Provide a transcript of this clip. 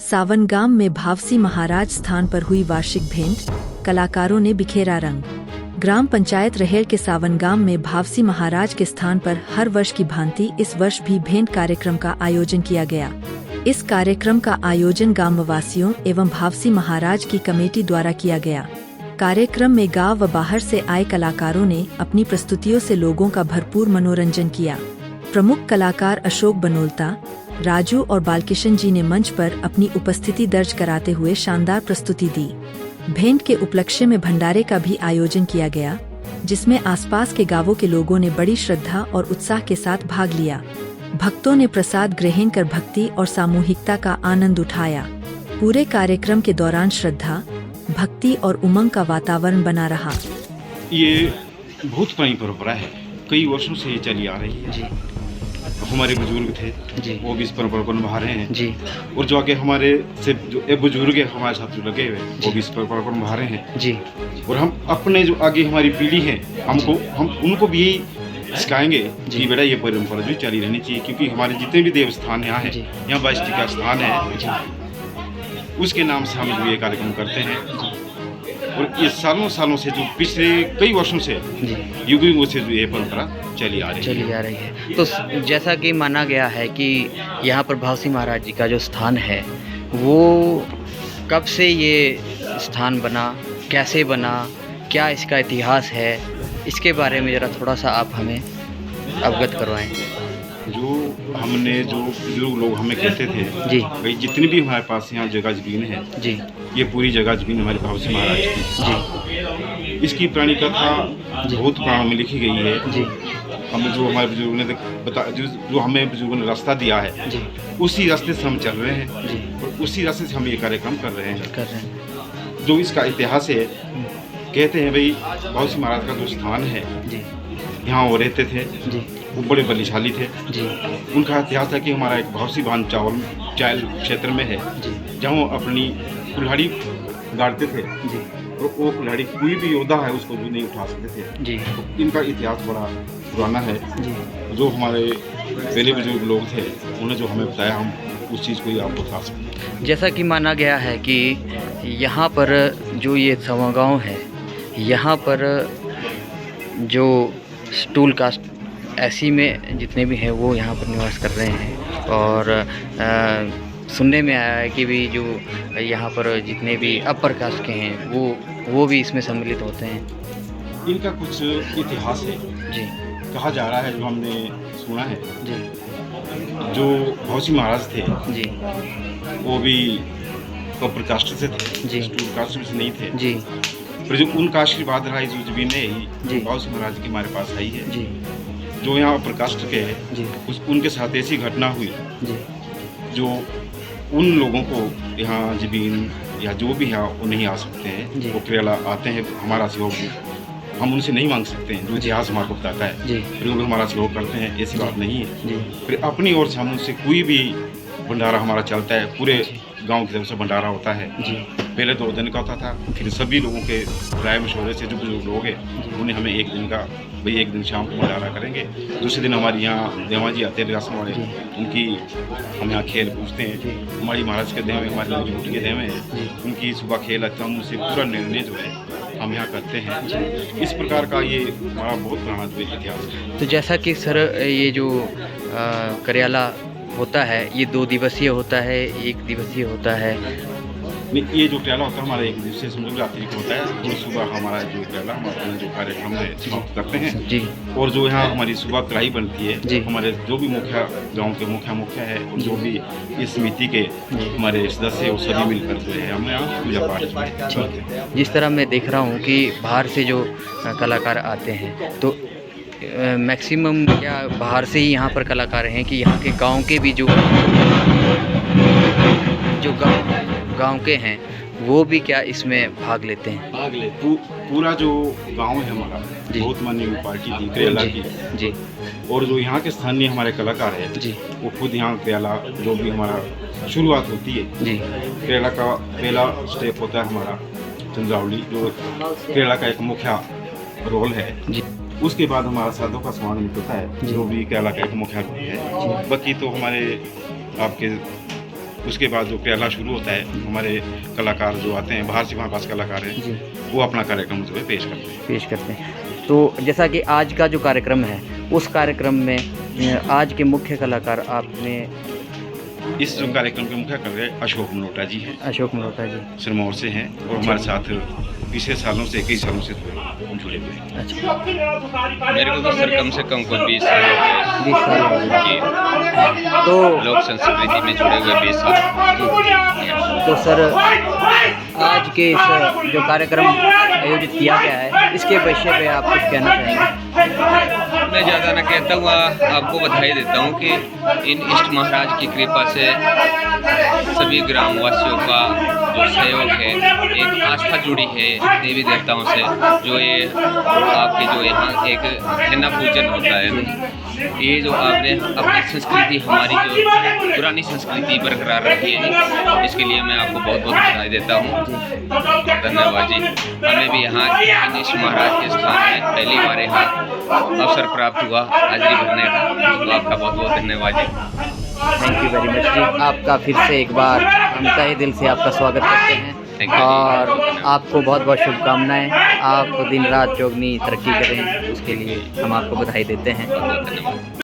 सावनगाम में भावसी महाराज स्थान पर हुई वार्षिक भेंट, कलाकारों ने बिखेरा रंग। ग्राम पंचायत रहेल के सावनगाम में भावसी महाराज के स्थान पर हर वर्ष की भांति इस वर्ष भी भेंट कार्यक्रम का आयोजन किया गया। इस कार्यक्रम का आयोजन गांववासियों एवं भावसी महाराज की कमेटी द्वारा किया गया। कार्यक्रम में गांव व बाहर से आए कलाकारों ने अपनी प्रस्तुतियों से लोगों का भरपूर मनोरंजन किया। प्रमुख कलाकार अशोक बनोलता, राजू और बालकिशन जी ने मंच पर अपनी उपस्थिति दर्ज कराते हुए शानदार प्रस्तुति दी। भेंट के उपलक्ष्य में भंडारे का भी आयोजन किया गया, जिसमें आसपास के गांवों के लोगों ने बड़ी श्रद्धा और उत्साह के साथ भाग लिया। भक्तों ने प्रसाद ग्रहण कर भक्ति और सामूहिकता का आनंद उठाया। पूरे कार्यक्रम के दौरान श्रद्धा, भक्ति और उमंग का वातावरण बना रहा। ये बहुत पुरानी परंपरा है, कई वर्षों से ये चली आ रही है जी। हमारे बुजुर्ग थे जी, वो भी इस परंपरा को निभा रहे हैं जी। और जो आगे हमारे से जो बुजुर्ग है हमारे साथ जो लगे हुए वो भी इस परंपरा को निभा रहे हैं जी। और हम अपने जो आगे हमारी पीढ़ी है हम उनको भी यही सिखाएंगे कि बेटा ये परंपरा जो चली रहनी चाहिए, क्योंकि हमारे जितने भी देवस्थान यहाँ है, यहाँ बाष्टी का स्थान है, उसके नाम से हम जो ये कार्यक्रम करते हैं। और ये सालों से जो पिछले कई वर्षों से युगों से जो ये परंपरा चली आ रही है। तो जैसा कि माना गया है कि यहाँ पर भावसी महाराज जी का जो स्थान है वो कब से ये स्थान बना, कैसे बना, क्या इसका इतिहास है, इसके बारे में ज़रा थोड़ा सा आप हमें अवगत करवाएं। जो लोग हमें कहते थे जी, भाई जितनी भी हमारे पास यहाँ जगह जमीन है जी, ये पूरी जगह जमीन हमारे भावसी महाराज की जी। इसकी पुरानी कथा बहुत पुराणों में लिखी गई है जी। हमें जो हमारे बुजुर्गों ने जो हमें बुजुर्गों ने रास्ता दिया है जी, उसी रास्ते से हम चल रहे हैं जी। और उसी रास्ते से हम ये कार्यक्रम कर रहे हैं। जो इसका इतिहास है, कहते हैं भाई भावसी महाराज का जो स्थान है जी, यहाँ वो रहते थे जी, वो बड़े बलिशाली थे जी। उनका इतिहास है कि हमारा एक भावसी बांध चायल क्षेत्र में है जी, जहाँ वो अपनी कुल्हाड़ी गाड़ते थे जी। और वो कुल्हाड़ी कोई भी योद्धा है उसको भी नहीं उठा सकते थे जी। तो इनका इतिहास बड़ा पुराना है जी। जो हमारे पहले बुजुर्ग लोग थे उन्होंने जो हमें बताया, हम उस चीज़ को ही आपको बता सकते हैं। जैसा कि माना गया है कि यहाँ पर जो ये सावनगांव है, यहाँ पर जो स्टूल कास्ट ऐसी में जितने भी हैं वो यहाँ पर निवास कर रहे हैं। और सुनने में आया है कि भी जो यहाँ पर जितने भी अपर कास्ट के हैं वो भी इसमें सम्मिलित होते हैं। इनका कुछ इतिहास है जी, कहा जा रहा है, जो हमने सुना है जी। जो भावसी महाराज थे जी, वो भी अपर कास्ट से थे जी, स्टूल कास्ट से नहीं थे जी। पर जो उनका आशीर्वाद रहा, जो जमीन है भावसी महाराज की हमारे पास आई है जी। जो यहाँ अपर कास्ट के हैं उनके साथ ऐसी घटना हुई जी, जो उन लोगों को यहाँ जमीन या जो भी यहाँ वो नहीं आ सकते हैं, वो केरला आते हैं, हमारा सहयोग हम उनसे नहीं मांग सकते हैं। जो इतिहास हमारे को बताता है फिर वो हमारा सहयोग करते हैं, ऐसी बात नहीं है। फिर अपनी ओर से हम उनसे कोई भी भंडारा हमारा चलता है, पूरे गांव की तरफ से भंडारा होता है जी। पहले 2 दिन का होता था, फिर सभी लोगों के राय मशवरे से जो बुजुर्ग लोग हैं उन्हें हमें एक दिन का, भाई एक दिन शाम को भंडारा करेंगे। दूसरे दिन हमारे यहाँ देवा जी आते हैं रियासत वाले, उनकी हम यहाँ खेल पूछते हैं। हमारी महाराज के देवे, हमारी रोटी के देवे हैं, उनकी सुबह खेल आता है, हम उनसे पूरा निर्णय जो है हम यहाँ करते हैं। इस प्रकार का ये हमारा बहुत पुराना इतिहास है। तो जैसा कि सर ये जो करियाला होता है, ये 2 दिवसीय होता है, 1 दिवसीय होता है? ये जो करियाला होता है हमारा 1 दिवसीय समझ रात्रि को होता है। और सुबह हमारा जो करियाला हम अपने जो कार्यक्रम है समाप्त करते हैं जी। और जो यहाँ हमारी सुबह कढ़ाई बनती है जी, हमारे जो भी मुखिया गांव के मुखिया है और जो भी इस समिति के हमारे सदस्य है वो सभी मिलकर जो है हम यहाँ पूजा पाठ करते हैं। जिस तरह मैं देख रहा हूँ कि बाहर से जो कलाकार आते हैं, तो मैक्सिमम क्या बाहर से ही यहाँ पर कलाकार हैं कि यहाँ के गांव के भी जो गांव के हैं वो भी क्या इसमें भाग लेते हैं? पूरा जो गांव है हमारा बहुत मानी पार्टी थी करियाला की जी। और जो यहाँ के स्थानीय हमारे कलाकार है जी, वो खुद यहाँ करियाला जो भी हमारा शुरुआत होती है जी, करियाला का पहला स्टेप होता है हमारा चंद्रावली, जो करियाला का एक मुख्य रोल है जी। उसके बाद हमारा साधु का समागम होता है, जो भी करियाला का एक मुख्य रोल है। बाकी तो हमारे आपके उसके बाद जो प्याला शुरू होता है, हमारे कलाकार जो आते हैं बाहर से, हमारे पास कलाकार हैं जी, वो अपना कार्यक्रम जो है पेश करते हैं। तो जैसा कि आज का जो कार्यक्रम है, उस कार्यक्रम में आज के मुख्य कलाकार आपने इस जो कार्यक्रम के मुख्य कलाकार अशोक मल्होत्रा जी हैं, अशोक मल्होत्रा जी। सिरमौर से हैं और हमारे साथ पिछले सालों से, कई सालों से जुड़े हुए हैं। अच्छा, मेरे को तो सर कम से कम कोई 20 साल हो गए 20 साल हो गए। कि तो लोक संस्कृति में जुड़े हुए 20 साल। तो सर आज के इस जो कार्यक्रम आयोजित किया गया है, इसके विषय पे आप कुछ कहना चाहेंगे? मैं ज़्यादा ना कहता हूँ, आपको बधाई देता हूँ कि इन इष्ट महाराज की कृपा से सभी ग्रामवासियों का जो सहयोग है, एक आस्था जुड़ी है देवी देवताओं से, जो ये आपके जो यहाँ एक खन्ना पूजन होता है, ये जो आपने अपनी संस्कृति, हमारी जो पुरानी संस्कृति बरकरार रखी है, इसके लिए मैं आपको बहुत बहुत बधाई देता हूँ। धन्यवाद जी। हमें भी यहाँ इस महाराज के स्थान में पहली बार यहाँ अवसर प्राप्त हुआ हाजिरी भरने का, तो आपका बहुत बहुत धन्यवाद जी। थैंक यू वेरी मच जी। आपका फिर से एक बार हम तहे दिल से आपका स्वागत करते हैं Thank you। और आपको बहुत बहुत शुभकामनाएं। आप दिन रात चौगनी तरक्की करें, उसके लिए हम आपको बधाई देते हैं। बहुत बहुत धन्यवाद।